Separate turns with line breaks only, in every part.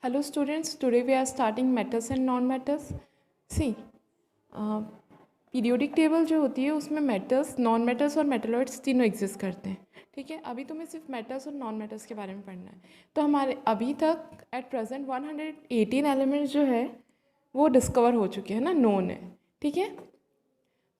Hello students, today we are starting metals and non-metals. See, periodic table जो होती है उसमें मेटल्स, नॉन मेटल्स और मेटलॉइड्स तीनों एग्जिस्ट करते हैं. ठीक है, अभी तुम्हें सिर्फ मेटल्स और नॉन मेटल्स के बारे में पढ़ना है. तो हमारे अभी तक एट प्रेजेंट 118 एलिमेंट्स जो है वो डिस्कवर हो चुके हैं ना, नोन है. ठीक है,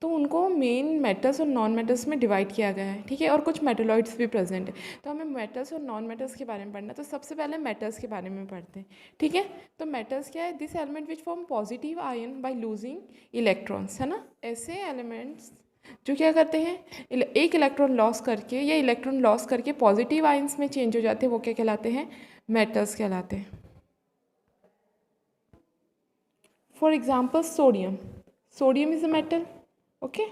तो उनको मेन मेटल्स और नॉन मेटल्स में डिवाइड किया गया है. ठीक है, और कुछ मेटलॉइड्स भी प्रेजेंट है. तो हमें मेटल्स और नॉन मेटल्स के बारे में पढ़ना है. तो सबसे पहले मेटल्स के बारे में पढ़ते हैं. ठीक है, तो मेटल्स क्या है? This element which form positive ion by losing electrons, है ना. ऐसे एलिमेंट्स जो क्या करते हैं, एक इलेक्ट्रॉन लॉस करके या इलेक्ट्रॉन लॉस करके पॉजिटिव आयन्स में चेंज हो जाते हैं, वो क्या कहलाते हैं? मेटल्स कहलाते हैं. For example sodium. Sodium is a metal. Okay,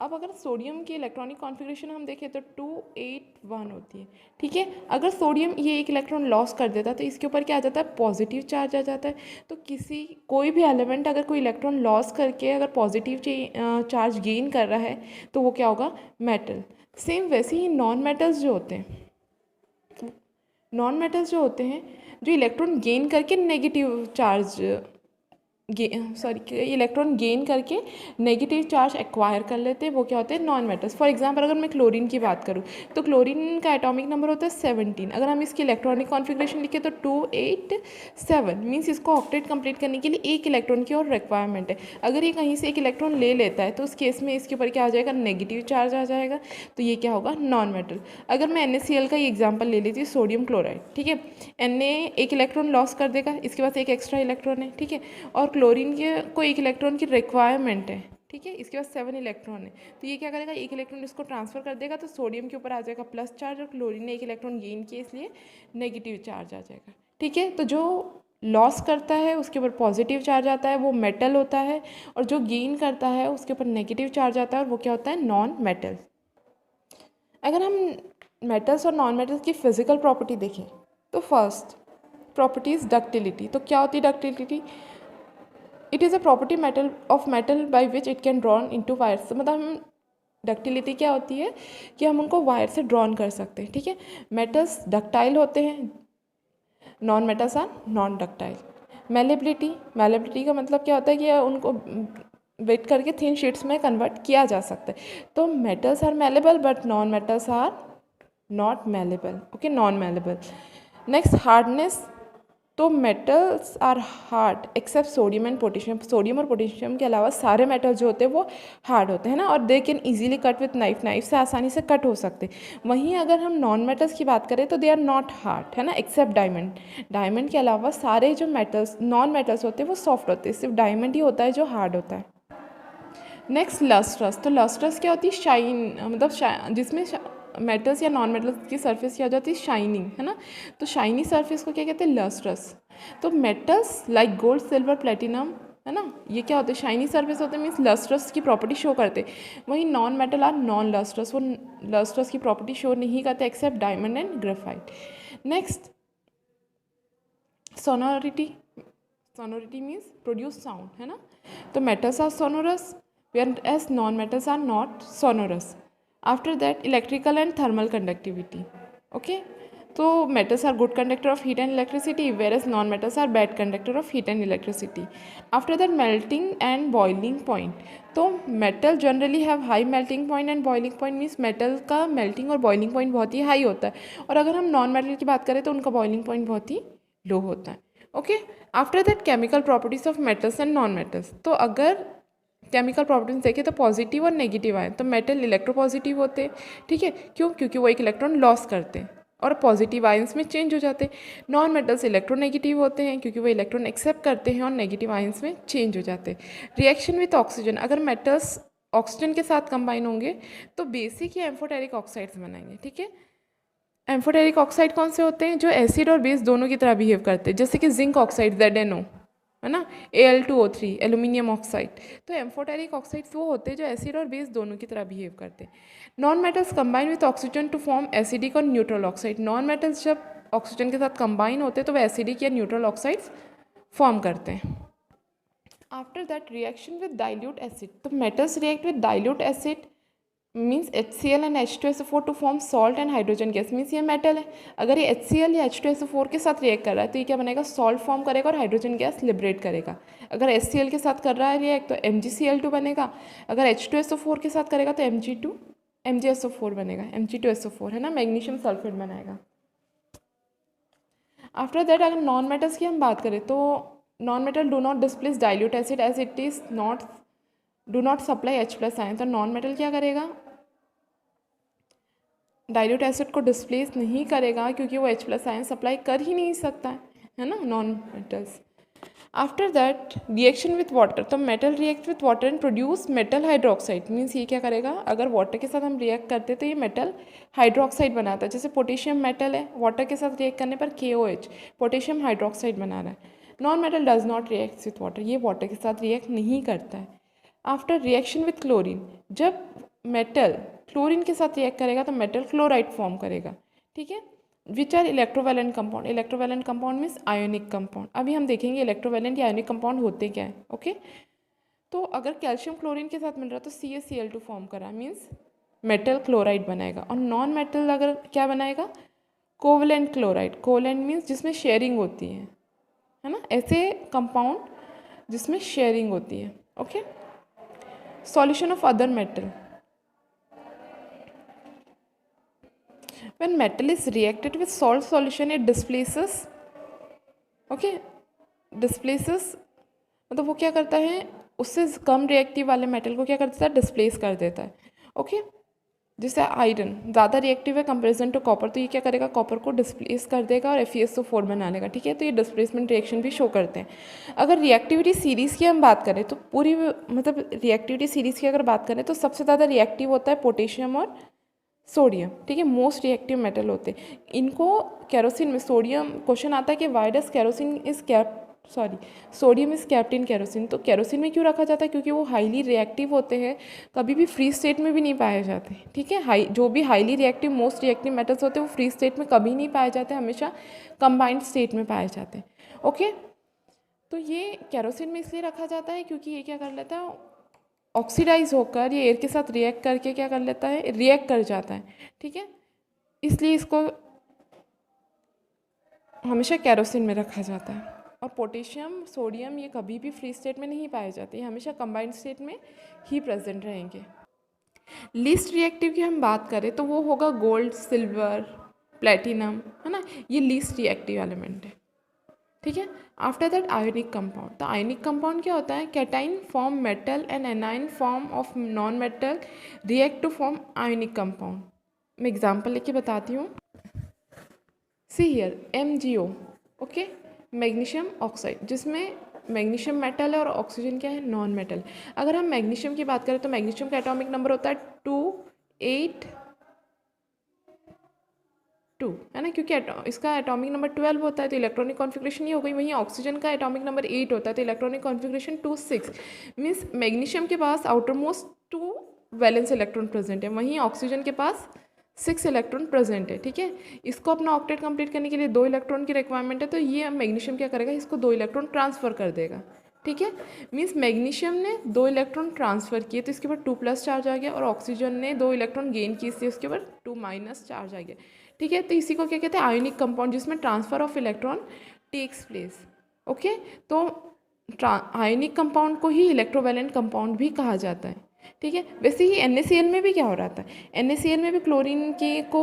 अब अगर सोडियम की इलेक्ट्रॉनिक कॉन्फ़िगरेशन हम देखें तो 281 होती है. ठीक है, अगर सोडियम ये एक इलेक्ट्रॉन लॉस कर देता है तो इसके ऊपर क्या आ जाता है? पॉजिटिव चार्ज आ जाता है. तो कोई भी एलिमेंट अगर कोई इलेक्ट्रॉन लॉस करके अगर पॉजिटिव चार्ज गेन कर रहा है तो वो क्या होगा? मेटल. सेम वैसे ही नॉन मेटल्स जो होते हैं, जो इलेक्ट्रॉन गेन करके नेगेटिव चार्ज इलेक्ट्रॉन गेन करके नेगेटिव चार्ज एक्वायर कर लेते हैं, वो क्या होते हैं? Non metals. फॉर एग्जांपल अगर मैं क्लोरीन की बात करूँ तो क्लोरीन का एटॉमिक नंबर होता है 17. अगर हम इसकी इलेक्ट्रॉनिक कॉन्फ़िगरेशन लिखें तो 287 मीन्स इसको ऑक्टेट कंप्लीट करने के लिए एक इलेक्ट्रॉन की और रिक्वायरमेंट है. अगर ये कहीं से एक इलेक्ट्रॉन ले लेता है तो उस केस में इसके ऊपर क्या आ जाएगा? नेगेटिव चार्ज आ जाएगा. तो ये क्या होगा? Non metal. अगर मैं NaCl का ये एग्जाम्पल ले लेती हूँ, सोडियम क्लोराइड. ठीक है, Na एक इलेक्ट्रॉन लॉस कर देगा, इसके पास एक एक्स्ट्रा इलेक्ट्रॉन है. ठीक है, और क्लोरीन के को एक इलेक्ट्रॉन की रिक्वायरमेंट है. ठीक है, इसके पास 7 इलेक्ट्रॉन है. तो ये क्या करेगा? एक इलेक्ट्रॉन इसको ट्रांसफर कर देगा तो सोडियम के ऊपर आ जाएगा प्लस चार्ज, और क्लोरीन ने एक इलेक्ट्रॉन गेन किया इसलिए नेगेटिव चार्ज आ जाएगा. ठीक है, तो जो लॉस करता है उसके ऊपर पॉजिटिव चार्ज आता है, वो मेटल होता है. और जो गेन करता है उसके ऊपर नेगेटिव चार्ज आता है, और वो क्या होता है? Non metal. अगर हम मेटल्स और नॉन मेटल्स की फिजिकल प्रॉपर्टी देखें तो फर्स्ट प्रॉपर्टी इज डक्टिलिटी. तो क्या होती है ductility? It is a property metal by which it can drawn into wires. मतलब हम डक्टिलिटी क्या होती है कि हम उनको वायर से ड्रॉन कर सकते हैं. ठीक है, मेटल्स डक्टाइल होते हैं, non metals are non ductile. Malleability का मतलब क्या होता है कि उनको वेट करके थिन शीट्स में कन्वर्ट किया जा सकता है. तो metals are malleable but non metals are not malleable. Okay, non malleable. Next, hardness. तो metals are hard except sodium and potassium. Sodium और पोटेशियम के अलावा सारे मेटल जो होते हैं वो हार्ड होते हैं ना, और they can easily cut with knife से आसानी से कट हो सकते हैं. वहीं अगर हम नॉन मेटल्स की बात करें तो दे आर नॉट हार्ड, है ना, एक्सेप्ट डायमंड. डायमंड के अलावा सारे जो मेटल्स नॉन मेटल्स होते हैं वो सॉफ्ट होते हैं, सिर्फ डायमंड ही होता है जो हार्ड होता है. Next, lustrous. तो लस्ट्रस क्या होती है? शाइन, मतलब जिसमें मेटल्स या नॉन मेटल्स की सरफेस क्या हो जाती है? शाइनिंग, है ना. तो शाइनी सरफेस को क्या कहते हैं? लस्ट्रस. तो metals like gold, silver, platinum, है ना, ये क्या होते हैं? शाइनी सरफेस होते हैं, मीन्स लस्ट्रस की प्रॉपर्टी शो करते. वहीं non metal are non lustrous, वो लस्ट्रस की प्रॉपर्टी शो नहीं करते except diamond and graphite. Next, sonority. Sonority means produce sound, है ना. तो metals are sonorous whereas non-metals are not sonorous. After that, electrical and thermal conductivity. Okay, so metals are good conductor of heat and electricity, whereas non-metals are bad conductor of heat and electricity. After that, melting and boiling point. तो metal generally have high melting point and boiling point means metal का melting और boiling point बहुत ही high होता है, और अगर हम non-metal की बात करें तो उनका boiling point बहुत ही low होता है. Okay, after that chemical properties of metals and non metals. तो अगर केमिकल प्रॉपर्टीज देखें तो पॉजिटिव और नेगेटिव आए तो मेटल इलेक्ट्रोपॉजिटिव होते हैं. ठीक है, क्यों? क्योंकि वो एक इलेक्ट्रॉन लॉस करते हैं और पॉजिटिव आयंस में चेंज हो जाते हैं. नॉन मेटल्स इलेक्ट्रोनेगेटिव होते हैं क्योंकि वो इलेक्ट्रॉन एक्सेप्ट करते हैं और नेगेटिव आयंस में चेंज हो जाते हैं. Reaction with oxygen. अगर मेटल्स ऑक्सीजन के साथ कंबाइन होंगे तो बेसिक या एम्फोटेरिक ऑक्साइड्स बनाएंगे. ठीक है, एम्फोटेरिक ऑक्साइड कौन से होते हैं? जो एसिड और बेस दोनों की तरह बिहेव करते हैं, जैसे कि जिंक ऑक्साइड ZnO, है ना, Al2O3, एल्यूमिनियम ऑक्साइड. तो एम्फोटेरिक ऑक्साइड्स वो होते हैं जो एसिड और बेस दोनों की तरह बिहेव करते हैं. Non metals combine with oxygen to form acidic और न्यूट्रल ऑक्साइड. नॉन मेटल्स जब ऑक्सीजन के साथ कंबाइन होते हैं तो वो एसिडिक या न्यूट्रल ऑक्साइड्स फॉर्म करते हैं. After that, reaction with dilute acid. तो metals react with dilute acid means HCl and H2SO4 to form salt and hydrogen gas. Means ये मेटल है, अगर ये HCl या H2SO4 के साथ रिएक्ट कर रहा है तो ये क्या बनेगा, सॉल्ट फॉर्म करेगा और हाइड्रोजन गैस लिबरेट करेगा। अगर HCl के साथ कर रहा है रिएक्ट तो MgCl2 बनेगा, अगर H2SO4 के साथ करेगा तो MgSO4 बनेगा, Mg2SO4 है ना, मैग्नीशियम सल्फेट बनाएगा। आफ्टर दैट अगर नॉन मेटल्स की हम बात करें तो non metal do not displace dilute acid as it is not do not supply H+ ion. तो नॉन मेटल क्या करेगा, डाइल्यूट एसिड को डिस्प्लेस नहीं करेगा क्योंकि वो H+ आयन सप्लाई कर ही नहीं सकता है ना, non metals. After that reaction with water, तो metal react with water and produce metal hydroxide. Means ये क्या करेगा, अगर वाटर के साथ हम रिएक्ट करते तो ये मेटल हाइड्रोक्साइड बनाता है। जैसे पोटेशियम मेटल है, वाटर के साथ रिएक्ट करने पर KOH पोटेशियम हाइड्रोक्साइड बना रहा है। Non metal does not react with water, ये वाटर के साथ रिएक्ट नहीं करता है। आफ्टर रिएक्शन विथ क्लोरीन, जब मेटल क्लोरीन के साथ रिएक्ट करेगा तो मेटल क्लोराइड फॉर्म करेगा, ठीक है। Which are electrovalent compound, electrovalent compound means ionic compound. अभी हम देखेंगे इलेक्ट्रोवैलेंट या आयोनिक कंपाउंड होते क्या है, ओके। तो अगर कैल्शियम क्लोरीन के साथ मिल रहा है तो CaCl2 फॉर्म कर रहा है, मीन्स मेटल क्लोराइड बनाएगा। और नॉन मेटल अगर क्या बनाएगा, कोवलेंट क्लोराइड। कोवलेंट मीन्स जिसमें शेयरिंग होती है ना, ऐसे कंपाउंड जिसमें शेयरिंग होती है, okay. Solution of other metal, when metal is reacted with salt solution it displaces, okay, displaces मतलब वो क्या करता है, उससे कम रिएक्टिव वाले मेटल को क्या करता है, डिस्प्लेस कर देता है, ओके। जैसे आयरन ज़्यादा रिएक्टिव है कंपेरिजन टू कॉपर, तो ये क्या करेगा, कॉपर को डिस्प्लेस कर देगा और FeSO4 बना लेगा, ठीक है। तो ये डिस्प्लेसमेंट रिएक्शन भी शो करते हैं। अगर रिएक्टिविटी सीरीज़ की हम बात करें तो पूरी मतलब रिएक्टिविटी सीरीज़ की अगर बात करें तो सबसे ज़्यादा रिएक्टिव होता है पोटेशियम और सोडियम, ठीक है, मोस्ट रिएक्टिव मेटल होते हैं। इनको केरोसिन में सोडियम क्वेश्चन आता है कि why does kerosene is sodium is kept in kerosene. तो केरोसिन में क्यों रखा जाता है, क्योंकि वो हाईली रिएक्टिव होते हैं, कभी भी फ्री स्टेट में भी नहीं पाए जाते, ठीक है। जो भी highly reactive most reactive metals होते हैं वो फ्री स्टेट में कभी नहीं पाए जाते, हमेशा कंबाइंड स्टेट में पाए जाते हैं, ओके। तो ये केरोसिन में इसलिए रखा जाता है क्योंकि ये क्या कर लेता है, ऑक्सीडाइज होकर ये एयर के साथ रिएक्ट करके क्या कर लेता है, रिएक्ट कर जाता है, ठीक है। इसलिए इसको हमेशा केरोसिन में रखा जाता है। और पोटेशियम सोडियम ये कभी भी फ्री स्टेट में नहीं पाए जाते, ये हमेशा कंबाइंड स्टेट में ही प्रेजेंट रहेंगे। लीस्ट रिएक्टिव की हम बात करें तो वो होगा गोल्ड, सिल्वर, प्लेटिनम, है ना, ये लीस्ट रिएक्टिव एलिमेंट है, ठीक है। आफ्टर दैट आयोनिक कंपाउंड, तो आयोनिक कंपाउंड क्या होता है, cation form metal and anion form of non metal react to form ionic compound. मैं एग्जांपल लेके बताती हूँ। See here MgO, okay, magnesium oxide, जिसमें मैग्नीशियम मेटल है और ऑक्सीजन क्या है, नॉन मेटल। अगर हम मैग्नीशियम की बात करें तो मैग्नीशियम का एटॉमिक नंबर होता है 282, है ना, क्योंकि इसका एटॉमिक नंबर 12 होता है तो इलेक्ट्रॉनिक कॉन्फ़िगरेशन ये हो गई। वहीं ऑक्सीजन का एटॉमिक नंबर 8 होता है तो इलेक्ट्रॉनिक कॉन्फ़िगरेशन 26। मीन्स मैग्नीशियम के पास outermost 2 valence electron present है, वहीं ऑक्सीजन के पास 6 इलेक्ट्रॉन प्रेजेंट है, ठीक है। इसको अपना ऑक्टेट कंप्लीट करने के लिए 2 इलेक्ट्रॉन की रिक्वायरमेंट है, तो ये मैग्नीशियम क्या करेगा, इसको 2 इलेक्ट्रॉन ट्रांसफ़र कर देगा, ठीक है। मीन्स मैग्नीशियम ने 2 इलेक्ट्रॉन ट्रांसफ़र किए तो इसके ऊपर 2+ चार्ज आ गया, और ऑक्सीजन ने 2 इलेक्ट्रॉन गेन किए इसलिए उसके ऊपर 2- चार्ज आ गया, ठीक है। तो इसी को क्या कहते हैं, आयोनिक कंपाउंड, जिसमें transfer of electron takes place, okay. तो आयोनिक कंपाउंड को ही इलेक्ट्रोवैलेंट कंपाउंड भी कहा जाता है, ठीक है। वैसे ही NaCl में भी क्या हो रहा था, NaCl में भी क्लोरीन की को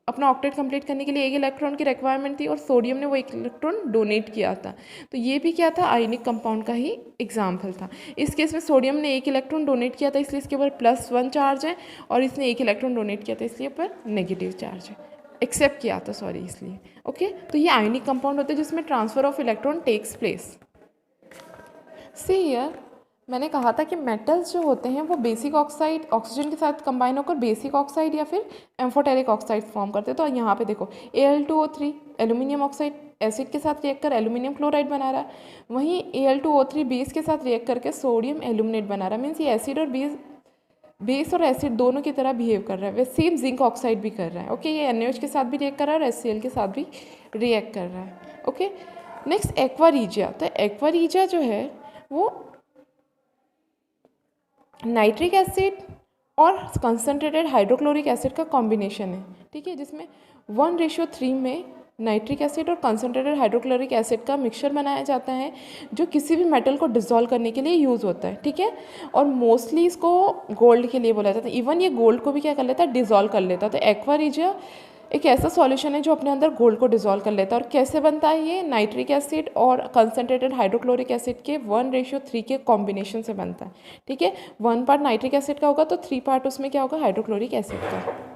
अपना ऑक्टेट कंप्लीट करने के लिए 1 इलेक्ट्रॉन की रिक्वायरमेंट थी और सोडियम ने वो 1 इलेक्ट्रॉन डोनेट किया था, तो ये भी क्या था, आयोनिक कंपाउंड का ही एग्जाम्पल था। इस केस में सोडियम ने 1 इलेक्ट्रॉन डोनेट किया था इसलिए इसके ऊपर +1 चार्ज है, और इसने 1 इलेक्ट्रॉन डोनेट किया था इसलिए ऊपर नेगेटिव चार्ज है, एक्सेप्ट किया था, सॉरी, इसलिए, ओके। तो ये आयोनिक कंपाउंड होते हैं जिसमें transfer of electron takes place. See here मैंने कहा था कि मेटल्स जो होते हैं वो बेसिक ऑक्साइड ऑक्सीजन के साथ कंबाइन होकर बेसिक ऑक्साइड या फिर एम्फोटेरिक ऑक्साइड फॉर्म करते हैं। तो यहाँ पे देखो Al2O3 एल्यूमिनियम ऑक्साइड एसिड के साथ रिएक्ट कर एल्यूमिनियम क्लोराइड बना रहा है, वहीं Al2O3 बेस के साथ रिएक्ट करके सोडियम एल्यूमिनेट बना रहा है। मीन्स ये एसिड और बेस और एसिड दोनों की तरह बिहेव कर रहा है। वैसे सेम जिंक ऑक्साइड भी कर रहा है, ओके। ये NaOH के साथ भी रिएक्ट कर रहा है और HCl के साथ भी रिएक्ट कर रहा है, ओके। नेक्स्ट एक्वा रीजिया, तो एक्वा रीजिया जो है वो नाइट्रिक एसिड और कंसनट्रेटेड हाइड्रोक्लोरिक एसिड का कॉम्बिनेशन है, ठीक है, जिसमें 1:3 में नाइट्रिक एसिड और कंसनट्रेटेड हाइड्रोक्लोरिक एसिड का मिक्सचर बनाया जाता है जो किसी भी मेटल को डिसॉल्व करने के लिए यूज़ होता है, ठीक है। और मोस्टली इसको गोल्ड के लिए बोला जाता है, इवन ये गोल्ड को भी क्या कर लेता है, डिसॉल्व कर लेता है। तो एक्वा रिजिया एक ऐसा सॉल्यूशन है जो अपने अंदर गोल्ड को डिसॉल्व कर लेता है। और कैसे बनता है ये, नाइट्रिक एसिड और कंसनट्रेटेड हाइड्रोक्लोरिक एसिड के 1:3 के कॉम्बिनेशन से बनता है, ठीक है। 1 पार्ट नाइट्रिक एसिड का होगा तो 3 पार्ट उसमें क्या होगा, हाइड्रोक्लोरिक एसिड का।